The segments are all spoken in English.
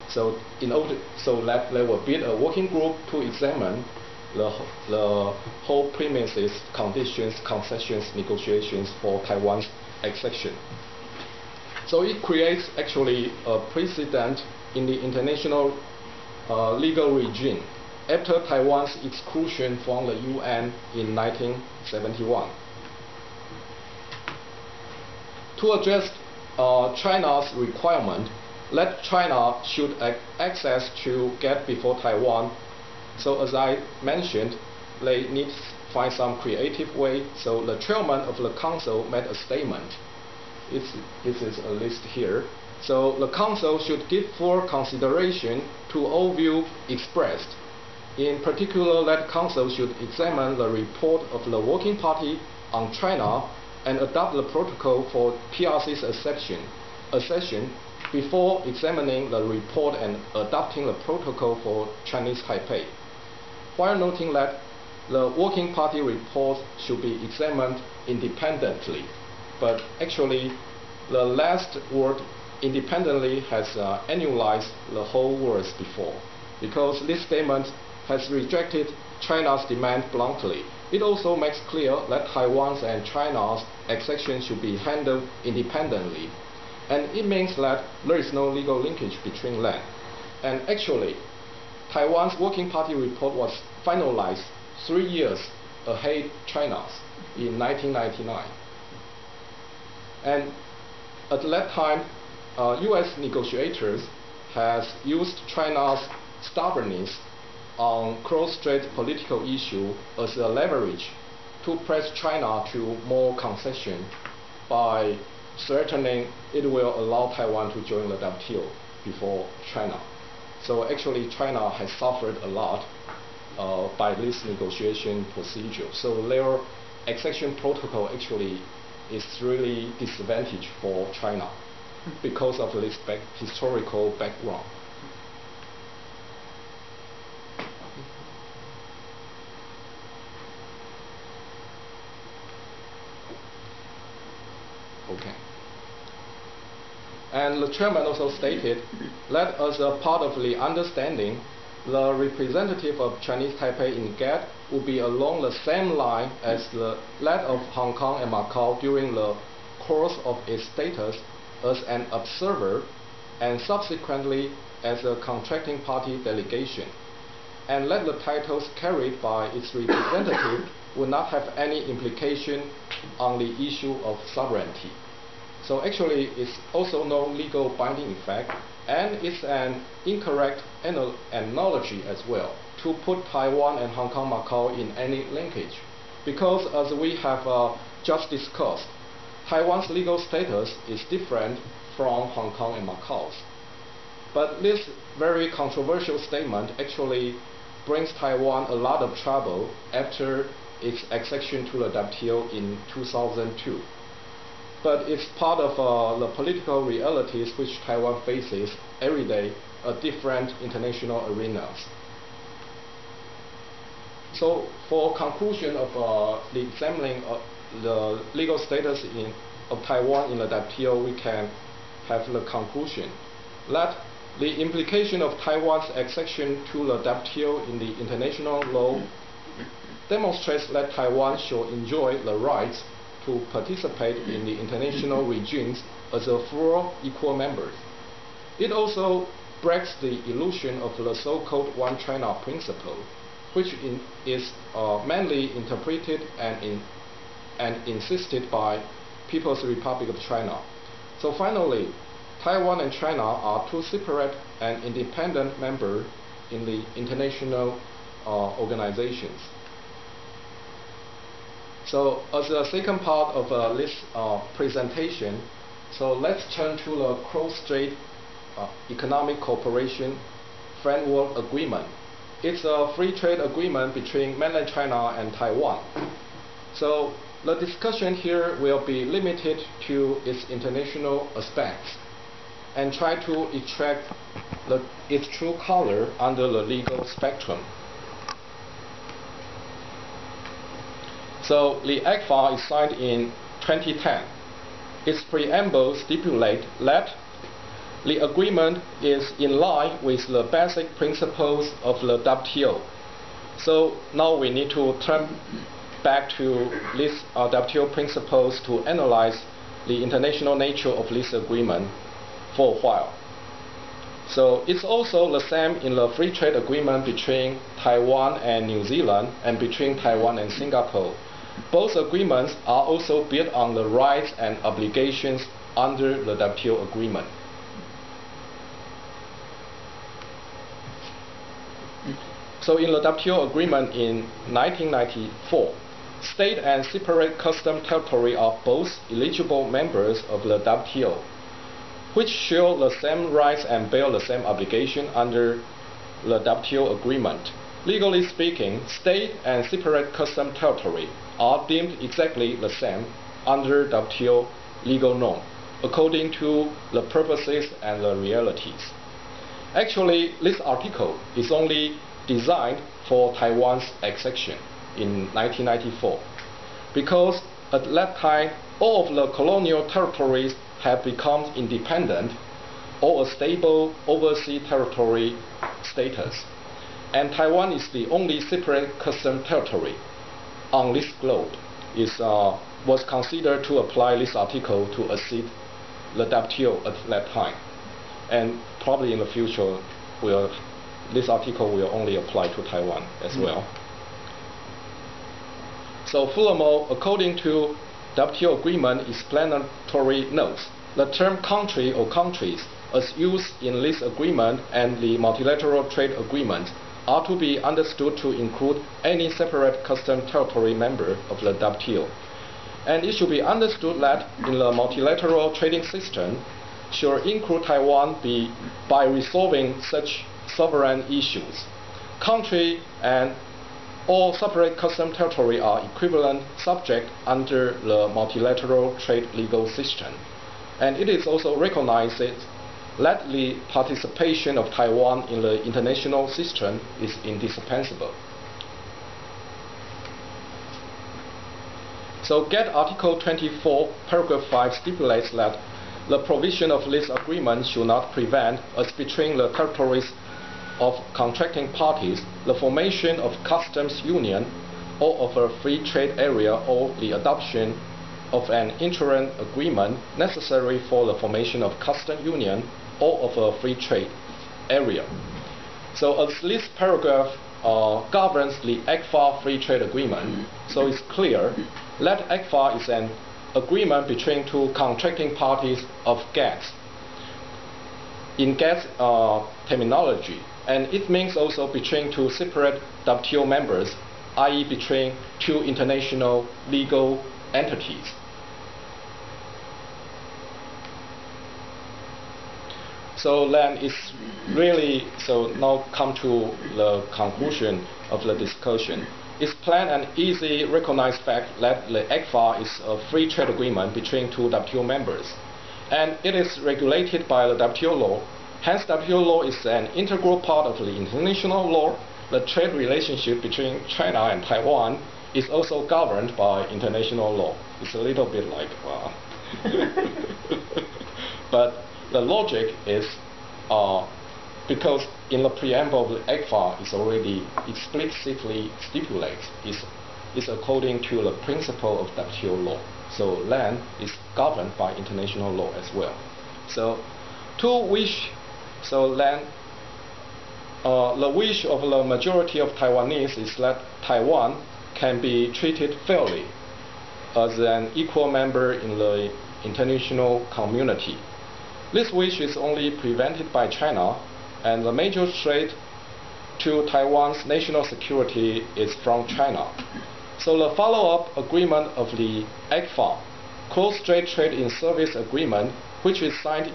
So that there will be a working group to examine the whole premises, conditions, concessions, negotiations for Taiwan's accession. So it creates actually a precedent in the international legal regime after Taiwan's exclusion from the UN in 1971. To address China's requirement that China should access to get before Taiwan, so as I mentioned, they need to find some creative way. So the chairman of the council made a statement. This is a list here. So the council should give full consideration to all views expressed. In particular, that council should examine the report of the Working Party on China and adopt the protocol for PRC's accession before examining the report and adopting the protocol for Chinese Taipei, while noting that the Working Party report should be examined independently. But actually, the last word independently has annualized the whole words before, because this statement has rejected China's demand bluntly. It also makes clear that Taiwan's and China's accession should be handled independently. And it means that there is no legal linkage between them. And actually, Taiwan's Working Party report was finalized 3 years ahead China's in 1999. And at that time, US negotiators has used China's stubbornness on Cross-Straits political issue as a leverage to press China to more concession by threatening it will allow Taiwan to join the WTO before China. So actually China has suffered a lot by this negotiation procedure. So their accession protocol actually is really disadvantage for China because of this historical background. Okay. And the chairman also stated that as a part of the understanding, the representative of Chinese Taipei in GATT would be along the same line as that of Hong Kong and Macau during the course of its status as an observer and subsequently as a contracting party delegation, and that the titles carried by its representative would not have any implication on the issue of sovereignty. So actually, it's also no legal binding effect, and it's an incorrect analogy as well to put Taiwan and Hong Kong, Macau in any linkage, because as we have just discussed, Taiwan's legal status is different from Hong Kong and Macau's. But this very controversial statement actually brings Taiwan a lot of trouble after its accession to the WTO in 2002. But it's part of the political realities which Taiwan faces every day at different international arenas. So for conclusion of the examining of the legal status of Taiwan in the WTO, we can have the conclusion that the implication of Taiwan's accession to the WTO in the international law demonstrates that Taiwan should enjoy the rights to participate in the international regimes as a full equal member. It also breaks the illusion of the so-called One China principle, which is mainly interpreted and insisted by People's Republic of China. So finally, Taiwan and China are two separate and independent members in the international organizations. So as the second part of this presentation, so let's turn to the Cross-Strait Economic Cooperation Framework Agreement. It's a free trade agreement between mainland China and Taiwan. So the discussion here will be limited to its international aspects and try to extract its true color under the legal spectrum. So the ECFA is signed in 2010. Its preamble stipulates that the agreement is in line with the basic principles of the WTO. So now we need to turn back to these WTO principles to analyze the international nature of this agreement for a while. So it's also the same in the free trade agreement between Taiwan and New Zealand and between Taiwan and Singapore. Both agreements are also built on the rights and obligations under the WTO agreement. So in the WTO agreement in 1994, state and separate custom territory are both eligible members of the WTO, which share the same rights and bear the same obligation under the WTO agreement. Legally speaking, state and separate custom territory are deemed exactly the same under WTO legal norm, according to the purposes and the realities. Actually, this article is only designed for Taiwan's accession in 1994, because at that time all of the colonial territories have become independent or a stable overseas territory status, and Taiwan is the only separate custom territory on this globe. Was considered to apply this article to accede the WTO at that time, and probably in the future this article will only apply to Taiwan as well. So furthermore, according to WTO agreement explanatory notes, the term country or countries as used in this agreement and the multilateral trade agreement are to be understood to include any separate custom territory member of the WTO. And it should be understood that in the multilateral trading system should include Taiwan by resolving such sovereign issues. Country and all separate custom territory are equivalent subject under the multilateral trade legal system. And it is also recognized that the participation of Taiwan in the international system is indispensable. So GATT Article 24, Paragraph 5 stipulates that the provision of this agreement should not prevent, as between the territories of contracting parties, the formation of customs union or of a free trade area or the adoption of an interim agreement necessary for the formation of customs union or of a free trade area. So as this paragraph governs the ECFA free trade agreement, so it's clear that ECFA is an agreement between two contracting parties of GATT in GATT terminology, and it means also between two separate WTO members, i.e. between two international legal entities. So then it's really, so now come to the conclusion of the discussion. It's plain and easy recognized fact that the ECFA is a free trade agreement between two WTO members, and it is regulated by the WTO law. Hence, WTO law is an integral part of the international law. The trade relationship between China and Taiwan is also governed by international law. It's a little bit like, wow. But the logic is because in the preamble of the ECFA is already explicitly stipulates is according to the principle of WTO law. So land is governed by international law as well. So the wish of the majority of Taiwanese is that Taiwan can be treated fairly as an equal member in the international community. This wish is only prevented by China, and the major threat to Taiwan's national security is from China. So the follow-up agreement of the ECFA, Cross-Straits Trade in Service Agreement, which is signed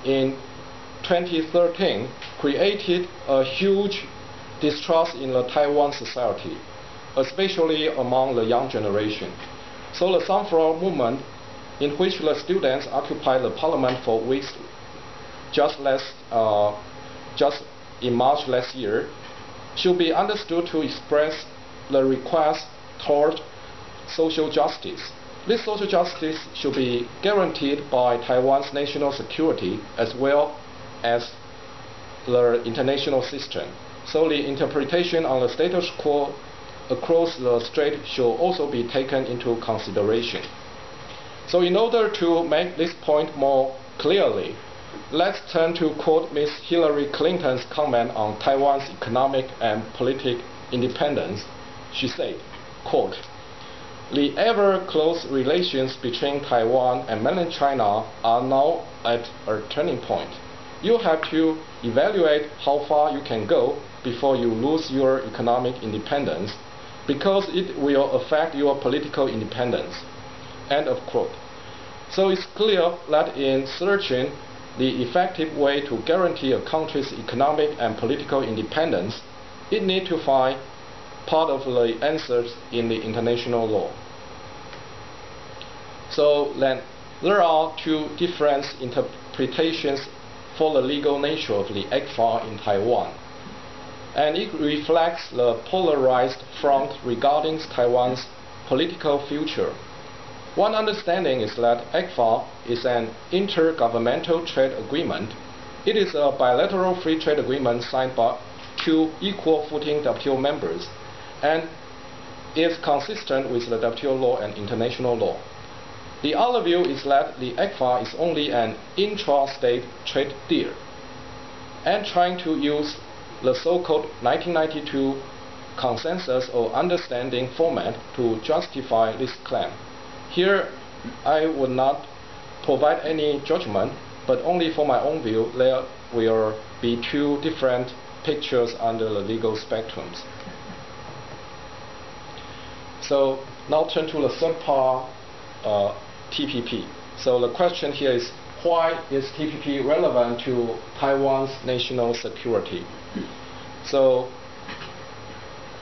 in 2013, created a huge distrust in the Taiwan society, especially among the young generation. So the Sunflower Movement, in which the students occupied the parliament for weeks just in March last year, should be understood to express the request toward social justice. This social justice should be guaranteed by Taiwan's national security as well as the international system. So the interpretation on the status quo across the strait should also be taken into consideration. So in order to make this point more clearly, let's turn to quote Ms. Hillary Clinton's comment on Taiwan's economic and political independence. She said, quote, "The ever-close relations between Taiwan and mainland China are now at a turning point. You have to evaluate how far you can go before you lose your economic independence, because it will affect your political independence." End of quote. So it's clear that in searching the effective way to guarantee a country's economic and political independence, it needs to find part of the answers in the international law. So then there are two different interpretations for the legal nature of the ECFA in Taiwan, and it reflects the polarized front regarding Taiwan's political future. One understanding is that ECFA is an intergovernmental trade agreement. It is a bilateral free trade agreement signed by two equal footing WTO members, and is consistent with the WTO law and international law. The other view is that the ECFA is only an intra-state trade deal, and trying to use the so-called 1992 consensus or understanding format to justify this claim. Here, I would not provide any judgment, but only for my own view, there will be two different pictures under the legal spectrums. So now turn to the third part, TPP. So the question here is, why is TPP relevant to Taiwan's national security? So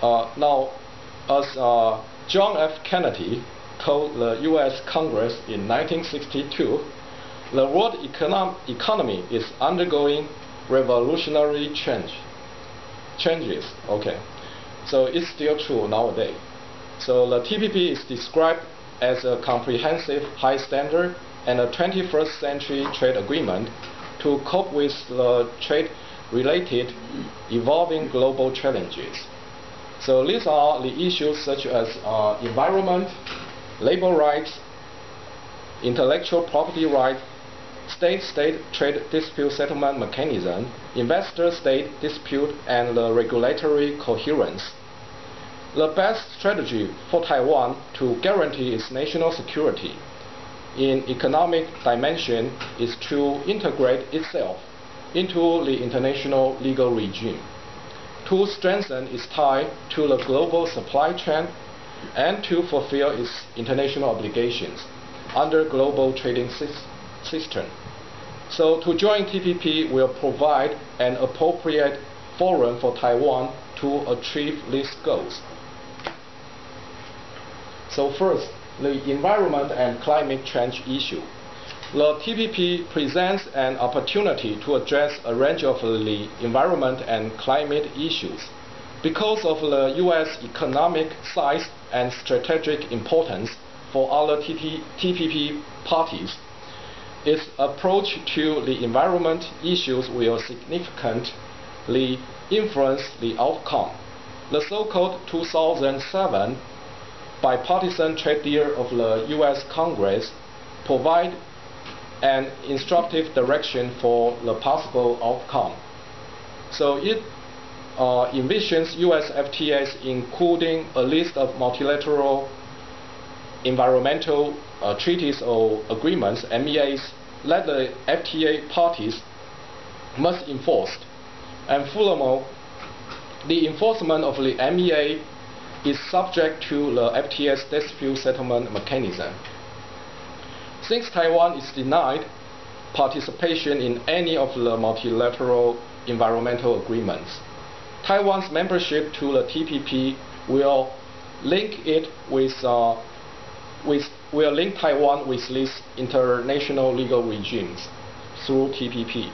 now, as John F. Kennedy told the U.S. Congress in 1962, the world economy is undergoing revolutionary changes. Okay, so it's still true nowadays. So the TPP is described as a comprehensive, high standard and a 21st century trade agreement to cope with the trade-related evolving global challenges. So these are the issues such as environment, labor rights, intellectual property rights, state-state trade dispute settlement mechanism, investor-state dispute, and the regulatory coherence. The best strategy for Taiwan to guarantee its national security in economic dimension is to integrate itself into the international legal regime, to strengthen its tie to the global supply chain, and to fulfill its international obligations under global trading system. So to join TPP will provide an appropriate forum for Taiwan to achieve these goals. So first, the environment and climate change issue. The TPP presents an opportunity to address a range of the environment and climate issues. Because of the U.S. economic size and strategic importance for other TPP parties, its approach to the environment issues will significantly influence the outcome. The so-called 2007 bipartisan trade deal of the U.S. Congress provide an instructive direction for the possible outcome. So it envisions U.S. FTAs including a list of multilateral environmental treaties or agreements, MEAs, that the FTA parties must enforce. And furthermore, the enforcement of the MEA is subject to the FTA's dispute settlement mechanism. Since Taiwan is denied participation in any of the multilateral environmental agreements, Taiwan's membership to the TPP will link Taiwan with these international legal regimes through TPP.